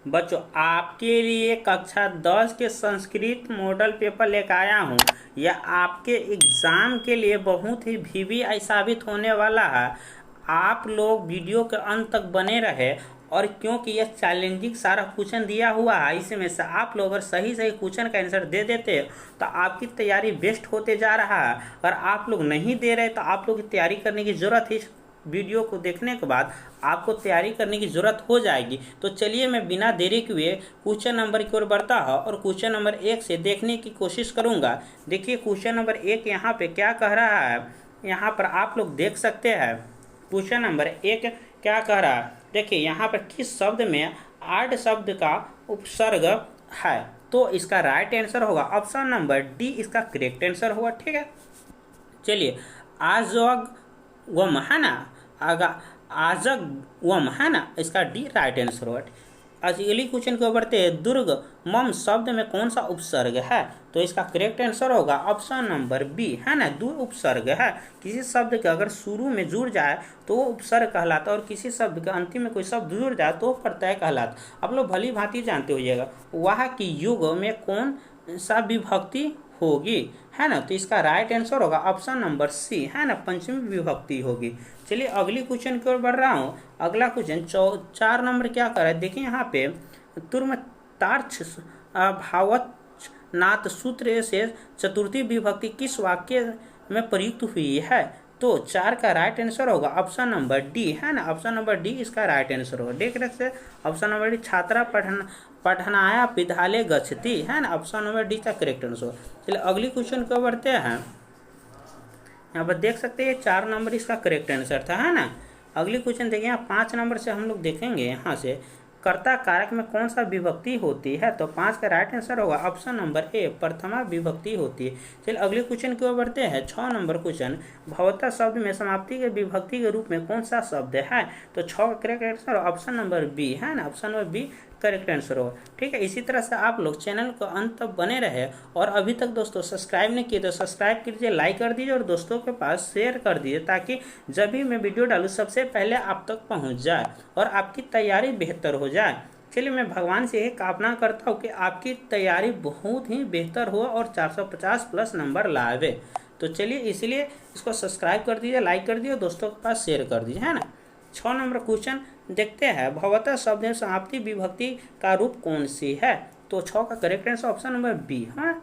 बच्चों आपके लिए कक्षा 10 के संस्कृत मॉडल पेपर लेकर आया हूँ। यह आपके एग्ज़ाम के लिए बहुत ही वीवीआई साबित होने वाला है। आप लोग वीडियो के अंत तक बने रहे और क्योंकि यह चैलेंजिंग सारा क्वेश्चन दिया हुआ है, इसमें से आप लोग अगर सही सही क्वेश्चन का आंसर दे देते तो आपकी तैयारी बेस्ट होते जा रहा है। अगर आप लोग नहीं दे रहे तो आप लोग की तैयारी करने की ज़रूरत है। वीडियो को देखने के बाद आपको तैयारी करने की ज़रूरत हो जाएगी। तो चलिए मैं बिना देरी किए क्वेश्चन नंबर की ओर बढ़ता है और क्वेश्चन नंबर 1 से देखने की कोशिश करूंगा। देखिए क्वेश्चन नंबर 1 यहाँ पे क्या कह रहा है, यहाँ पर आप लोग देख सकते हैं। क्वेश्चन नंबर 1 क्या कह रहा है, देखिए यहाँ पर किस शब्द में आर्ड शब्द का उपसर्ग है। तो इसका राइट आंसर होगा ऑप्शन नंबर डी, इसका करेक्ट आंसर होगा। ठीक है, चलिए आजगवम है ना, आजगवम है ना, इसका डी राइट आंसर होगा। अगली क्वेश्चन को बढ़ते हैं, दुर्ग मम शब्द में कौन सा उपसर्ग है। तो इसका करेक्ट आंसर होगा ऑप्शन नंबर बी है ना, दो उपसर्ग है। किसी शब्द के अगर शुरू में जुड़ जाए तो वो उपसर्ग कहलाता है और किसी शब्द के अंतिम में कोई शब्द जुड़ जाए तो प्रत्यय कहलाता। आप लोग भली भांति जानते होइएगा वह की युग में कौन सा विभक्ति होगी, है ना। तो इसका राइट आंसर होगा ऑप्शन नंबर सी है ना, पंचमी विभक्ति होगी। चलिए अगली क्वेश्चन की ओर बढ़ रहा हूँ। अगला क्वेश्चन 4 नंबर क्या कर रहा है, देखिए यहाँ पे तुर्म तार्थ भावच नाथ सूत्र से चतुर्थी विभक्ति किस वाक्य में प्रयुक्त हुई है। तो 4 का राइट आंसर होगा ऑप्शन नंबर डी है ना, ऑप्शन नंबर डी इसका राइट आंसर होगा। देख रहे ऑप्शन नंबर डी, छात्रा पठनाया विद्यालय गच्छति है ना, ऑप्शन नंबर डी का करेक्ट आंसर होगा। चलिए अगली क्वेश्चन को बढ़ते हैं। यहाँ पर देख सकते हैं 4 नंबर इसका करेक्ट आंसर था, है ना। अगली क्वेश्चन देखिए यहाँ 5 नंबर से हम लोग देखेंगे, यहाँ से कर्ता कारक में कौन सा विभक्ति होती है। तो 5 का राइट आंसर होगा ऑप्शन नंबर ए, प्रथमा विभक्ति होती है। चलिए अगले क्वेश्चन की ओर बढ़ते हैं। 6 नंबर क्वेश्चन, भवता शब्द में समाप्ति के विभक्ति के रूप में कौन सा शब्द है। तो 6 का correct answer option number B है ना, option number B correct answer होगा। ठीक है, इसी तरह से आप लोग चैनल को अंत तक बने रहे और अभी तक दोस्तों सब्सक्राइब नहीं किए तो सब्सक्राइब कीजिए, लाइक कर दीजिए और दोस्तों के पास शेयर कर दीजिए ताकि जब भी मैं वीडियो डालूँ सबसे पहले आप तक पहुंच जाए और आपकी तैयारी बेहतर हो जाए। चलिए मैं भगवान से यही कामना करता हूँ कि आपकी तैयारी बहुत ही बेहतर हो और 450 प्लस नंबर लावे। तो चलिए इसलिए इसको सब्सक्राइब कर दीजिए, लाइक कर दीजिए और दोस्तों के पास शेयर कर दीजिए, है ना। 6 नंबर क्वेश्चन देखते हैं, भवतः शब्द में समाप्ति विभक्ति का रूप कौन सी है। तो 6 का correct answer option number B है।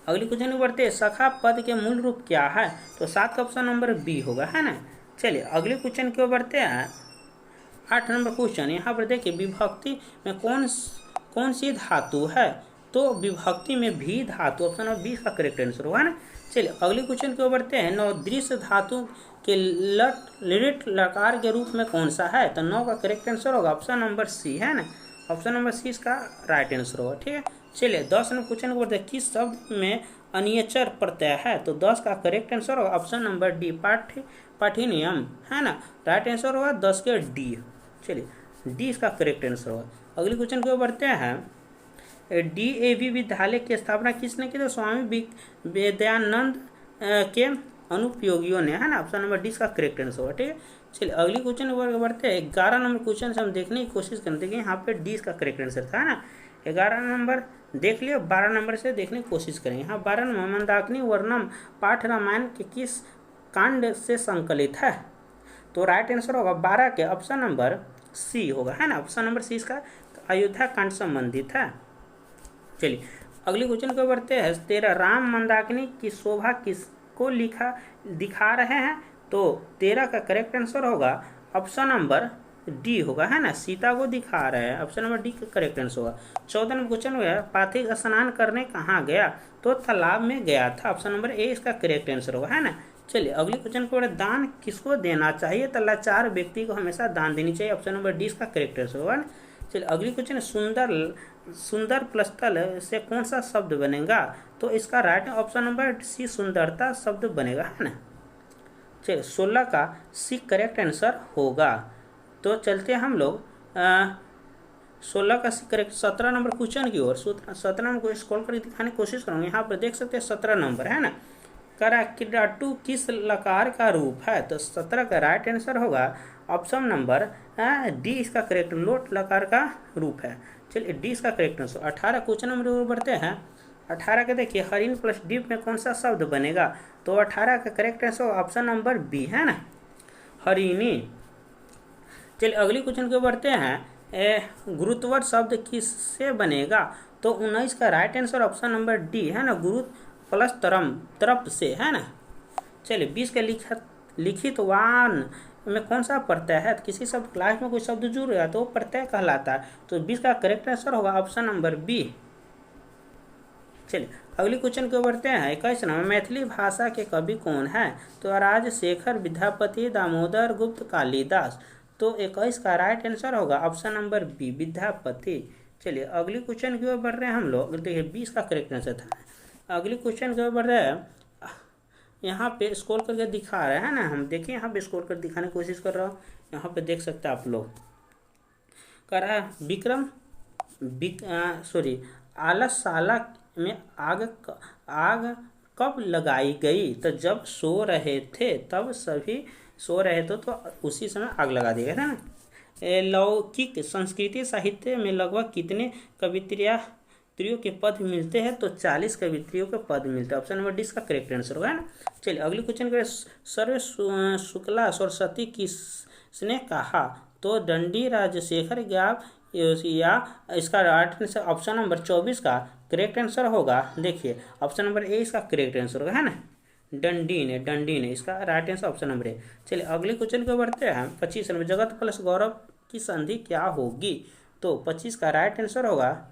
अगली क्वेश्चन बढ़ते हैं, सखा पद के मूल रूप क्या है। तो 7 का ऑप्शन नंबर बी होगा, है ना। चलिए अगले क्वेश्चन की ओर बढ़ते हैं। 8 नंबर क्वेश्चन, यहाँ पर देखिए विभक्ति में कौन सी धातु है। तो विभक्ति में भी धातु, ऑप्शन नंबर बी का करेक्ट आंसर होगा ना। चलिए अगले क्वेश्चन की ओर बढ़ते हैं, नवदृश्य धातु के लिट लकार के रूप में कौन सा है। तो 9 का करेक्ट आंसर होगा ऑप्शन नंबर सी है ना, ऑप्शन नंबर सी इसका राइट आंसर होगा। ठीक है, चलिए 10 नंबर क्वेश्चन को बढ़ते हैं, किस शब्द में अनियचर प्रत्यय है। तो 10 का करेक्ट आंसर होगा ऑप्शन नंबर डी, पाठिनियम है ना, राइट आंसर होगा 10 के डी। चलिए डी इसका करेक्ट आंसर होगा। अगले क्वेश्चन को बढ़ते हैं, DAV विद्यालय की स्थापना किसने की। तो स्वामी विवेकानंद के अनुपयोगियों ने, है ना, ऑप्शन नंबर डी का करेक्ट आंसर होगा। ठीक है, चलिए अगली क्वेश्चन बढ़ते हैं। 11 नंबर क्वेश्चन से हम देखने की कोशिश करते हैं, यहाँ पे डी का करेक्ट आंसर था, है ना। 11 नंबर देख लियो, 12 नंबर से देखने की कोशिश करेंगे। यहाँ 12 नंबर, मंदाकिनी वर्णम पाठ रामायण के किस कांड से संकलित है। तो राइट आंसर होगा 12 के ऑप्शन नंबर सी होगा, है ना, ऑप्शन नंबर सी इसका अयोध्या कांड संबंधित है। चलिए अगली क्वेश्चन को बढ़ते हैं, 13 राम मंदाकिनी की शोभा किसको दिखा रहे हैं। तो 13 का करेक्ट आंसर होगा ऑप्शन नंबर डी होगा, है ना, सीता को दिखा रहे हैं, ऑप्शन नंबर डी का करेक्ट आंसर होगा। 14 नंबर क्वेश्चन हुआ, पाथिक स्नान करने कहाँ गया। तो तालाब में गया था, ऑप्शन नंबर ए इसका करेक्ट आंसर होगा, है ना। चलिए अगली क्वेश्चन को, दान किसको देना चाहिए। तो लाचार व्यक्ति को हमेशा दान देनी चाहिए, ऑप्शन नंबर डी इसका करेक्ट आंसर होगा ना। चलिए अगली क्वेश्चन, सुंदर प्लस तल से कौन सा शब्द बनेगा। तो इसका right answer option number C, सुंदरता शब्द बनेगा, है ना। चलिए 16 का सी करेक्ट आंसर होगा। तो चलते हम लोग 16 का सी करेक्ट 17 नंबर क्वेश्चन की ओर। 17 नंबर को स्क्रॉल करके दिखाने की कोशिश करूँगा। यहाँ पर देख सकते हैं 17 नंबर, है ना, कराटू किस लकार का रूप है? तो 17 का राइट आंसर होगा ऑप्शन नंबर डी, इसका करेक्ट लोट लकार का रूप है। चलिए डी इसका करेक्ट आंसर। 18 क्वेश्चन नंबर बढ़ते हैं। 18 के देखिए हरिण प्लस डीप में कौन सा शब्द बनेगा? तो 18 का correct answer option number B है ना, हरिणी। चलिए अगली क्वेश्चन को बढ़ते हैं। गुरुत्वर शब्द किससे बनेगा? तो 19 का right answer option number D है ना, गुरुत्व प्लस तरप से है ना। चलिए 20 का लिखित वान में कौन सा प्रत्यय है? तो किसी शब्द क्लास में कोई शब्द जुड़ गया तो वो प्रत्यय कहलाता है। तो 20 का करेक्ट आंसर होगा ऑप्शन नंबर बी। चलिए अगली क्वेश्चन को बढ़ते हैं। 21 नंबर मैथिली भाषा के कवि कौन है? तो राजशेखर, विद्यापति, दामोदर गुप्त, कालिदास। तो 21 का राइट आंसर होगा ऑप्शन नंबर बी, विद्यापति। चलिए अगली क्वेश्चन की ओर बढ़ रहे हैं हम लोग। देखिए 20 का करेक्ट आंसर था। अगली क्वेश्चन की ओर बढ़ रहे हैं। यहाँ पे स्क्रॉल करके दिखा रहे हैं ना, हम देखिए यहाँ पे स्क्रॉल कर दिखाने की कोशिश कर रहा हूँ। यहाँ पे देख सकते हैं आप लोग। कर रहा है आलसशाला में आग कब लगाई गई? तो जब सो रहे थे, तब सभी सो रहे थे तो उसी समय आग लगा दिया गया था ना। लौकिक संस्कृति साहित्य में लगभग कितने कवित्रियों के पद मिलते हैं? तो 40 कवित्रियों के पद मिलते हैं। ऑप्शन नंबर डी इसका करेक्ट आंसर होगा ना। चलिए अगली क्वेश्चन करें। सर्व शुक्ला सरस्वती किसने कहा? तो दंडी, राजशेखर या इसका राइट आंसर ऑप्शन नंबर 24 का करेक्ट आंसर होगा। देखिए ऑप्शन नंबर ए इसका करेक्ट आंसर होगा है ना, डंडी ने इसका right answer option number A. चलिए अगले क्वेश्चन को बढ़ते हैं। 25 नंबर जगत प्लस गौरव की संधि क्या होगी? तो 25 का राइट आंसर होगा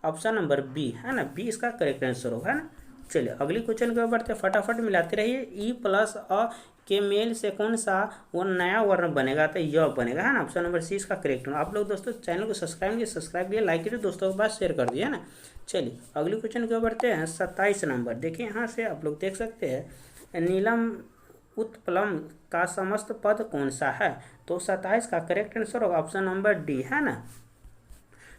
ऑप्शन नंबर बी है ना, बी इसका करेक्ट आंसर होगा ना। चलिए अगली क्वेश्चन को बढ़ते हैं। फटाफट मिलाते रहिए। ई प्लस अ के मेल से कौन सा वो नया वर्ण बनेगा? तो य बनेगा है ना, ऑप्शन नंबर सी इसका करेक्ट। आप लोग दोस्तों चैनल को सब्सक्राइब किए, लाइक कीजिए, दोस्तों के पास शेयर कर दिए ना। चलिए अगली क्वेश्चन को बढ़ते हैं। 27 नंबर देखिए यहाँ से आप लोग देख सकते हैं। नीलम उत्पलम का समस्त पद कौन सा है? तो 27 का करेक्ट आंसर होगा ऑप्शन नंबर डी है ना।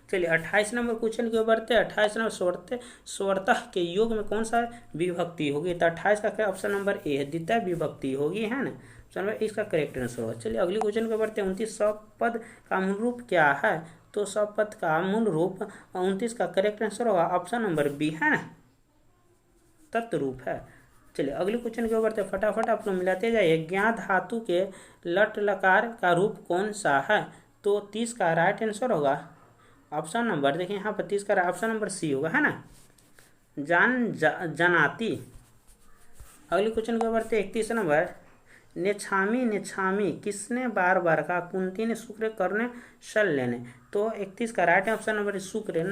चलिए 28 नंबर क्वेश्चन की ओर बढ़ते हैं। 28 नंबर स्वरतः के योग में कौन सा विभक्ति होगी? तो 28 का ऑप्शन नंबर ए है, द्वितीय विभक्ति होगी है ना, ऑप्शन नंबर इसका करेक्ट आंसर होगा। चलिए अगली क्वेश्चन की ओर बढ़ते हैं। 29 पद का मूल रूप क्या है? तो पद का मूल रूप 29 का करेक्ट आंसर होगा ऑप्शन नंबर बी है ना, तत्व रूप है। चलिए अगले क्वेश्चन के ऊपर फटाफट आप लोग मिलाते जाइए। ज्ञा धातु के लट लकार का रूप कौन सा है? तो 30 का राइट आंसर होगा ऑप्शन नंबर, देखिए यहाँ पर 30 का ऑप्शन नंबर सी होगा है ना, जनाती। अगले क्वेश्चन के ऊपर 31 नंबर। नेछामी किसने बार बार कहा? कुंती ने शुक्र करने शल लेने। तो 31 का राइट ऑप्शन नंबर शुक्र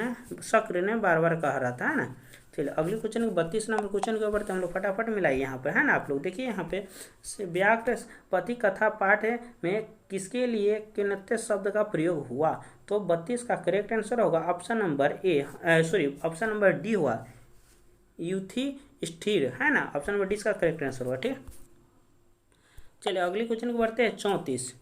ने बार बार कहा रहा था है ना। चलिए अगले क्वेश्चन 32 नंबर क्वेश्चन के ऊपर हम लोग फटाफट मिलाइए यहाँ पे है ना। आप लोग देखिए यहाँ पे व्याकृ पति कथा पाठ में किसके लिए किन्नते शब्द का प्रयोग हुआ? तो 32 का करेक्ट आंसर होगा option number option number D हुआ, युधिष्ठिर है ना, ऑप्शन नंबर डी का करेक्ट आंसर होगा। ठीक, चलिए अगले क्वेश्चन को बढ़ते हैं। 34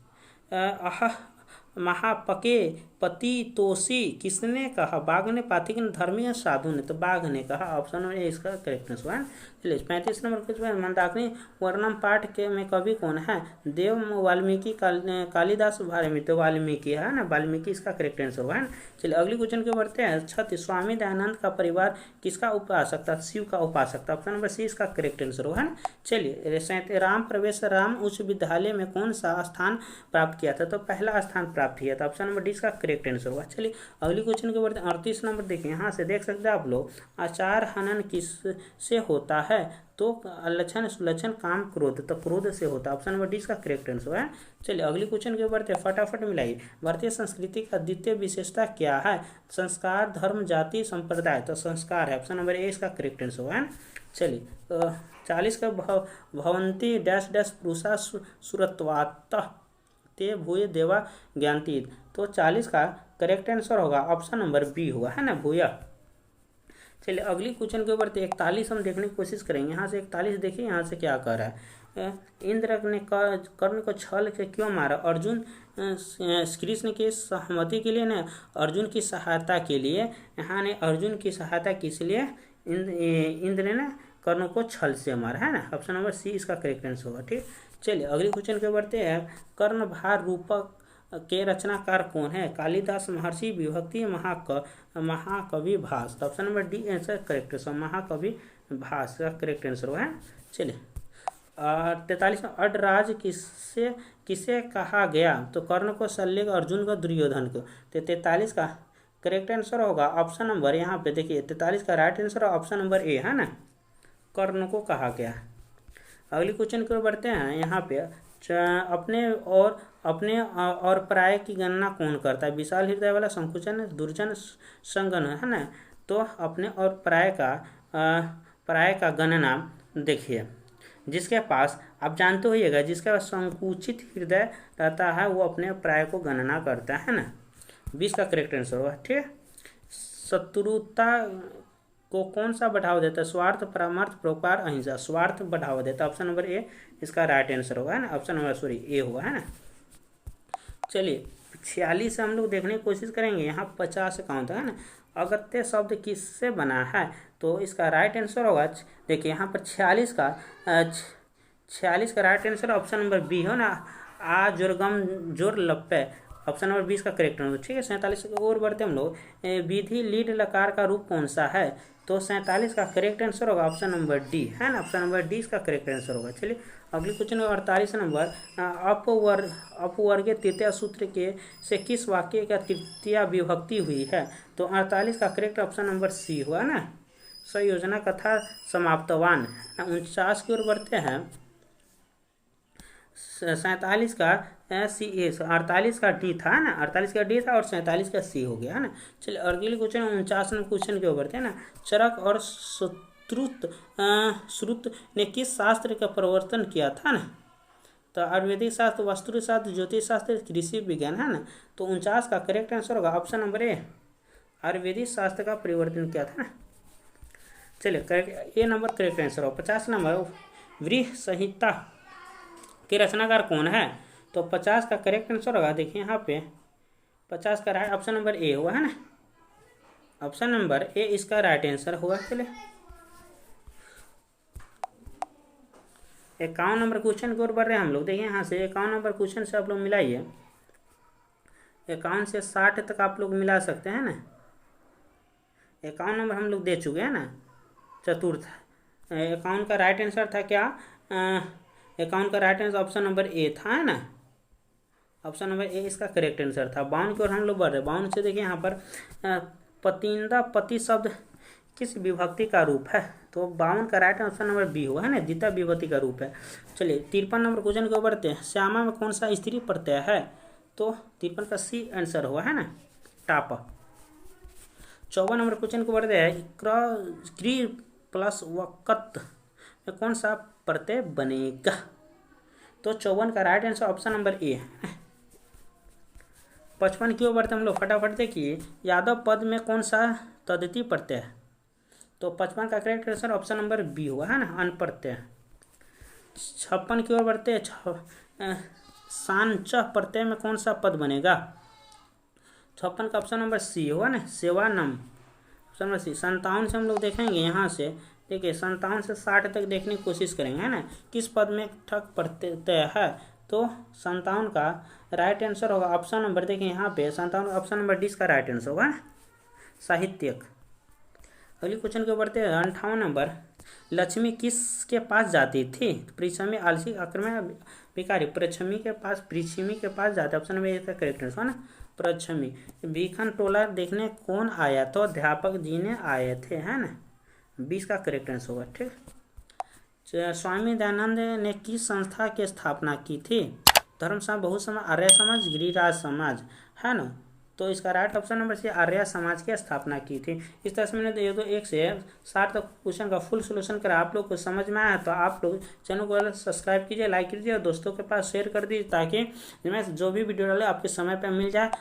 महापके पति तोषी किसने कहा? बाघ ने, पाथिक ने, धर्मी या साधु ने? तो बाघ ने कहा, ऑप्शन नंबर ए इसका करेक्ट आंसर है। चलिए 35 नंबर क्वेश्चन। मंदाकिनी वर्णम पाठ के में कवि कौन है? देव, वाल्मीकि, कालिदास, वाल्मीकि। तो वाल्मीकि है ना, वाल्मीकि इसका करेक्ट आंसर होगा है। चलिए अगली क्वेश्चन के बढ़ते हैं। 36 स्वामी दयानंद का परिवार किसका उपासक था? शिव का उपासक था, ऑप्शन नंबर सी इसका करेक्ट आंसर होगा है। चलिए राम प्रवेश राम उच्च विद्यालय में कौन सा स्थान प्राप्त किया था? तो पहला स्थान प्राप्त किया था, ऑप्शन नंबर डी इसका करेक्ट आंसर होगा। चलिए अगली क्वेश्चन के बढ़ते हैं। 38 नंबर देखिए यहाँ से देख सकते हैं आप लोग। आचार हनन किससे होता है? तो लक्षण सुलक्षण काम क्रोध, तो क्रोध से होता है, ऑप्शन नंबर डी इसका करेक्ट आंसर है। चलिए अगली क्वेश्चन के बढ़ते हैं, फटाफट मिलाइए। भारतीय संस्कृति का द्वितीय विशेषता क्या है? संस्कार, धर्म, जाति, संप्रदाय। तो संस्कार है, ऑप्शन नंबर ए इसका करेक्ट आंसर है। चलिए 40 का भवंती डैश डैश पुरुषा सुरत्वात् ते भूय देवा ज्ञानती। तो 40 का करेक्ट आंसर होगा ऑप्शन नंबर बी होगा है ना, भूया। चलिए अगली क्वेश्चन के ऊपर 41 हम देखने की कोशिश करेंगे। यहाँ से 41 देखिए यहाँ से क्या कह रहा है। इंद्र ने कर्ण को छल से क्यों मारा? अर्जुन कृष्ण की सहमति के लिए ना, अर्जुन की सहायता के लिए। यहाँ ने अर्जुन की सहायता किस लिए इंद्र ने कर्ण को छल से मार, है ना। ऑप्शन नंबर सी इसका करेक्ट आंसर होगा। ठीक, चलिए अगले क्वेश्चन के बढ़ते हैं। कर्णभार रूपक के रचनाकार कौन है? कालिदास, महर्षि विभक्ति, महाकवि भास। तो option number D answer correct है। महाकवि भास का करेक्ट आंसर हुआ है। चलिए 43 में अडराज किससे किसे कहा गया? तो कर्ण को, शल्य को, अर्जुन को, दुर्योधन को। तो 43 का करेक्ट आंसर होगा ऑप्शन नंबर, यहाँ पे देखिए 43 का right answer option number A, है ना, कर्ण को कहा गया। अगले क्वेश्चन की ओर बढ़ते हैं। यहाँ पे अपने और पराये की गणना कौन करता है? विशाल हृदय वाला, संकुचन, दुर्जन, संगन, है ना। तो अपने और पराये का गणना देखिए, जिसके पास आप जानते होइएगा, जिसके पास संकुचित हृदय रहता है वो अपने पराये को गणना करता है ना। 20 का करेक्ट आंसर होगा। ठीक है, शत्रुता को कौन सा बढ़ावा देता है? स्वार्थ, परमार्थ, परोपकार, अहिंसा। स्वार्थ बढ़ावा देता है, ऑप्शन नंबर ए इसका राइट आंसर होगा, है ना। ऑप्शन नंबर सॉरी ए होगा, है ना। चलिए 46 से हम लोग देखने की कोशिश करेंगे। यहाँ 50 अकाउंट है ना। अगत्य शब्द किससे बना है? तो इसका राइट आंसर होगा, देखिए यहाँ पर 46 का right answer option number B हो ना, आ जोरगम जोर लप्पे। ऑप्शन नंबर 20 का करेक्ट आंसर। ठीक है, 47 की ओर बढ़ते हम लोग। विधि लीड लकार का रूप कौन सा है? तो 47 का करेक्ट आंसर होगा ऑप्शन नंबर डी, है ना। ऑप्शन नंबर डी इसका करेक्ट आंसर होगा। चलिए अगले क्वेश्चन में 48 नंबर। अपवर्गीय तृतीय सूत्र के से किस वाक्य का तृतीय विभक्ति हुई है? तो 48 का करेक्ट ऑप्शन नंबर सी हुआ ना, संयोजना कथा समाप्तवान। 49 की ओर बढ़ते हैं। 47 का सी ए, 48 का डी था ना, 48 का डी था और 47 का सी हो गया, है ना। चलिए अगले क्वेश्चन 49 नंबर क्वेश्चन के ऊपर थे ना। चरक और श्रुत ने किस शास्त्र का प्रवर्तन किया था ना? तो आयुर्वेदिक शास्त्र, वास्तु शास्त्र, ज्योतिष शास्त्र, कृषि विज्ञान, है ना। तो 49 का करेक्ट आंसर होगा ऑप्शन नंबर ए, आयुर्वेदिक शास्त्र का परिवर्तन किया था ना। चलिए ए नंबर करेक्ट आंसर हो। 50 नंबर वृह संहिता के रचनाकार कौन है? तो 50 का करेक्ट आंसर होगा, देखिए यहाँ पे 50 का राइट ऑप्शन नंबर ए हुआ, है ना। ऑप्शन नंबर ए इसका राइट आंसर होगा। चलिए 51 नंबर क्वेश्चन की ओर बढ़ रहे हैं हम लोग। देखिए यहाँ से 51 नंबर क्वेश्चन से आप लोग मिलाइए। 51 से 60 तक आप लोग मिला सकते हैं ना। 51 नंबर हम लोग दे चुके हैं ना। चतुर्थ 51 का राइट आंसर था क्या? 51 का right answer option number A था, है ना। ऑप्शन नंबर ए इसका करेक्ट आंसर था। 52 की ओर हम लोग बढ़ रहे हैं। 52 से देखिए यहाँ पर पतिंदा पति शब्द किस विभक्ति का रूप है? तो 52 का राइट ऑप्शन नंबर बी हुआ, है ना, द्वितीय विभक्ति का रूप है। चलिए 53 नंबर क्वेश्चन को बढ़ते हैं। श्यामा में कौन सा स्त्री प्रत्यय है? तो 53 का सी आंसर हुआ, है ना, टाप। 54 नंबर क्वेश्चन को बढ़ते हैं। क्री प्लस वक़्त में कौन सा प्रत्यय बनेगा? तो 54 का right answer option number A है। 55 की ओर बढ़ते हम लोग, फटाफट देखिए। यादव पद में कौन सा तद्धित प्रत्यय है? तो 55 का correct answer option number B हुआ, है ना, अन प्रत्यय। 56 की ओर बढ़ते हैं। सांच प्रत्यय में कौन सा पद बनेगा? 56 का ऑप्शन नंबर सी हुआ ना, सेवानम। ऑप्शन नंबर सी। 57 से हम लोग देखेंगे यहाँ से, देखिए 57 से 60 तक देखने की कोशिश करेंगे, है ना, किस पद में ठक प्रत्यय है? तो 57 का राइट आंसर होगा ऑप्शन नंबर, देखिए यहाँ पे 57 ऑप्शन नंबर डी का राइट आंसर होगा, साहित्यक। अगली क्वेश्चन के बढ़ते हैं। 58 नंबर। लक्ष्मी किसके पास जाती थी? पृछमी, आलसी, आक्रमण, भिखारी। पृछमी के पास जाते। ऑप्शन नंबर ए का करेक्ट आंसर है ना, पृछमी। भीखन टोला देखने कौन आया? तो अध्यापक जी ने आए थे, है ना। 20 का करेक्ट आंसर होगा। ठीक, स्वामी दयानंद ने किस संस्था की स्थापना की थी? धर्म समाज, बहु समाज, आर्य समाज, गिरिराज समाज, है ना। तो इसका राइट ऑप्शन नंबर सी, आर्य समाज की स्थापना की थी। इस तरह से मैंने 1 से 60 तक क्वेश्चन का फुल सोल्यूशन करा। आप लोग को समझ में आया तो आप लोग चैनल को सब्सक्राइब कीजिए, लाइक कीजिए और दोस्तों के पास शेयर कर दीजिए, ताकि मैं जो भी वीडियो डाले आपके समय पर मिल जाए।